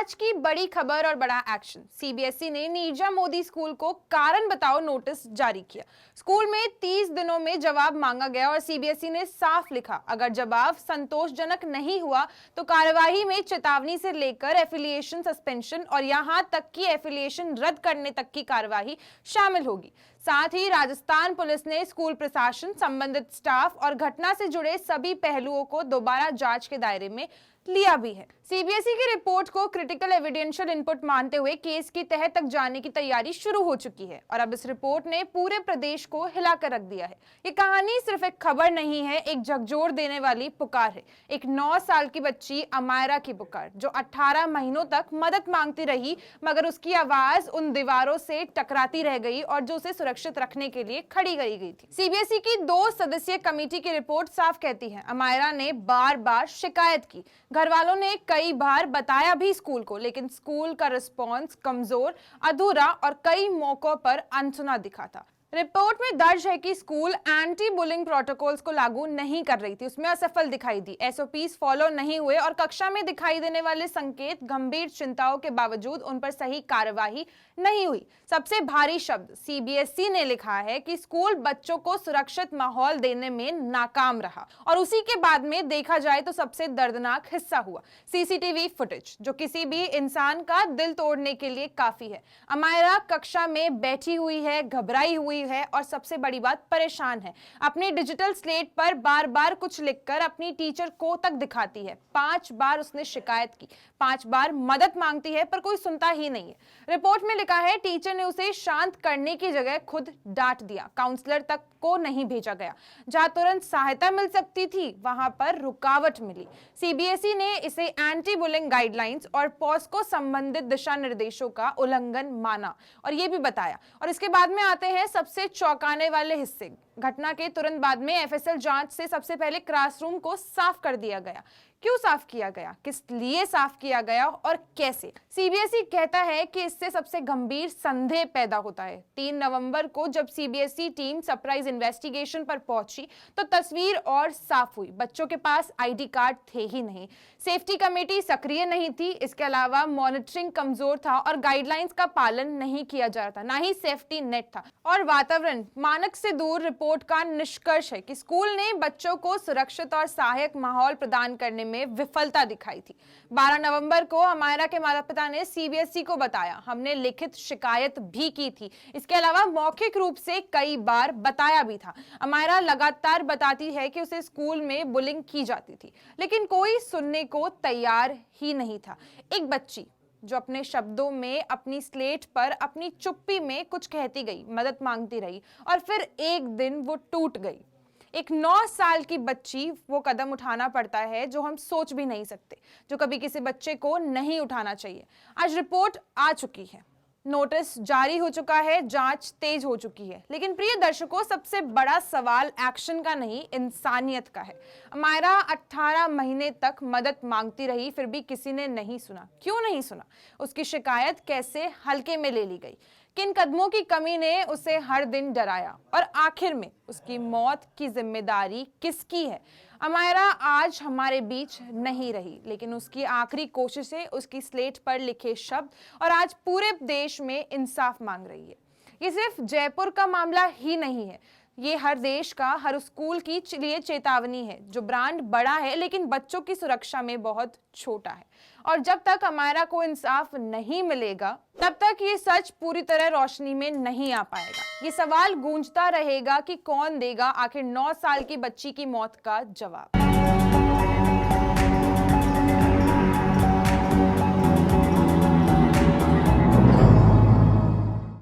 आज की बड़ी खबर और बड़ा एक्शन। सीबीएसई ने नीरजा मोदी स्कूल को कारण बताओ नोटिस जारी किया। स्कूल में 30 दिनों में जवाब मांगा गया और सीबीएसई ने साफ लिखा, अगर जवाब संतोषजनक नहीं हुआ तो कार्यवाही में चेतावनी से लेकर एफिलिएशन सस्पेंशन और यहां तक कि एफिलिएशन रद्द करने तक की कार्यवाही शामिल होगी। साथ ही राजस्थान पुलिस ने स्कूल प्रशासन, संबंधित स्टाफ और घटना से जुड़े सभी पहलुओं को दोबारा जांच के दायरे में लिया भी है। सीबीएसई की रिपोर्ट को क्रिटिकल एविडेंशियल इनपुट मानते हुए केस की तह तक जाने की तैयारी शुरू हो चुकी है और अब इस रिपोर्ट ने पूरे प्रदेश को हिलाकर रख दिया है। ये कहानी सिर्फ एक खबर नहीं है, एक झकझोर देने वाली पुकार है। एक 9 साल की बच्ची अमायरा की पुकार, जो 18 महीनों तक मदद मांगती रही, मगर उसकी आवाज उन दीवारों से टकराती रह गई और जो उसे सुरक्षित रखने के लिए खड़ी करी गई थी। सीबीएसई की 2 सदस्यीय कमेटी की रिपोर्ट साफ कहती है, अमायरा ने बार बार शिकायत की, घर वालों ने कई बार बताया भी स्कूल को, लेकिन स्कूल का रिस्पॉन्स कमजोर, अधूरा और कई मौकों पर अनसुना दिखा था। रिपोर्ट में दर्ज है कि स्कूल एंटी बुलिंग प्रोटोकॉल्स को लागू नहीं कर रही थी, उसमें असफल दिखाई दी, एसओपीज फॉलो नहीं हुए और कक्षा में दिखाई देने वाले संकेत गंभीर चिंताओं के बावजूद उन पर सही कार्यवाही नहीं हुई। सबसे भारी शब्द सीबीएसई ने लिखा है कि स्कूल बच्चों को सुरक्षित माहौल देने में नाकाम रहा और उसी के बाद में देखा जाए तो सबसे दर्दनाक हिस्सा हुआ सीसीटीवी फुटेज, जो किसी भी इंसान का दिल तोड़ने के लिए काफी है। अमायरा कक्षा में बैठी हुई है, घबराई हुई है और सबसे बड़ी बात परेशान है। अपने डिजिटल स्लेट पर बार बार कुछ लिखकर अपनी टीचर को तक दिखाती है। 5 बार उसने शिकायत की, 5 बार मदद मांगती है, पर कोई सुनता ही नहीं है। रिपोर्ट में लिखा है टीचर ने उसे शांत करने की जगह खुद डांट दिया, काउंसलर तक को नहीं भेजा गया। जहां तुरंत सहायता मिल सकती थी वहां पर रुकावट मिली। सीबीएसई ने इसे एंटी बुलिंग गाइडलाइंस और पॉस्को संबंधित दिशा निर्देशों का उल्लंघन माना और यह भी बताया। और इसके बाद में आते हैं सबसे चौंकाने वाले हिस्से। घटना के तुरंत बाद में एफएसएल जांच से सबसे पहले क्लासरूम को साफ कर दिया गया। क्यों साफ किया गया, किस लिए साफ किया गया और कैसे? सीबीएसई कहता है कि इससे सबसे गंभीर संदेह पैदा होता है। 3 नवंबर को जब सीबीएसई टीम सरप्राइज इन्वेस्टिगेशन पर पहुंची तो तस्वीर और साफ हुई। बच्चों के पास आईडी कार्ड थे ही नहीं, सेफ्टी कमेटी सक्रिय नहीं थी, इसके अलावा मॉनिटरिंग कमजोर था और गाइडलाइंस का पालन नहीं किया जा रहा था, ना ही सेफ्टी नेट था और वातावरण मानक से दूर। रिपोर्ट का निष्कर्ष है कि स्कूल ने बच्चों को सुरक्षित और सहायक माहौल प्रदान करने में विफलता दिखाई थी। 12 नवंबर को अमायरा के माता पिता ने सीबीएसई को बताया, हमने लिखित शिकायत भी की थी, इसके अलावा मौखिक रूप से कई बार बताया भी था। अमायरा लगातार बताती है कि उसे स्कूल में बुलिंग की जाती थी, लेकिन कोई सुनने को तैयार ही नहीं था। एक बच्ची जो अपने शब्दों में, अपनी स्लेट पर, अपनी चुप्पी में कुछ कहती गई, मदद मांगती रही और फिर एक दिन वो टूट गई। एक 9 साल की बच्ची, वो कदम उठाना पड़ता है जो हम सोच भी नहीं सकते, जो कभी किसी बच्चे को नहीं उठाना चाहिए। आज रिपोर्ट आ चुकी है, नोटिस जारी हो चुका है, जांच तेज हो चुकी है, लेकिन प्रिय दर्शकों, सबसे बड़ा सवाल एक्शन का नहीं, इंसानियत का है। अमायरा 18 महीने तक मदद मांगती रही, फिर भी किसी ने नहीं सुना। क्यों नहीं सुना? उसकी शिकायत कैसे हल्के में ले ली गई? किन कदमों की कमी ने उसे हर दिन डराया? और आखिर में उसकी मौत की जिम्मेदारी किसकी है? अमायरा आज हमारे बीच नहीं रही, लेकिन उसकी आखिरी कोशिशें, उसकी स्लेट पर लिखे शब्द और आज पूरे देश में इंसाफ मांग रही है। ये सिर्फ जयपुर का मामला ही नहीं है, ये हर देश का, हर स्कूल की लिए चेतावनी है, जो ब्रांड बड़ा है लेकिन बच्चों की सुरक्षा में बहुत छोटा है। और जब तक अमायरा को इंसाफ नहीं मिलेगा, तब तक ये सच पूरी तरह रोशनी में नहीं आ पाएगा। ये सवाल गूंजता रहेगा कि कौन देगा आखिर 9 साल की बच्ची की मौत का जवाब।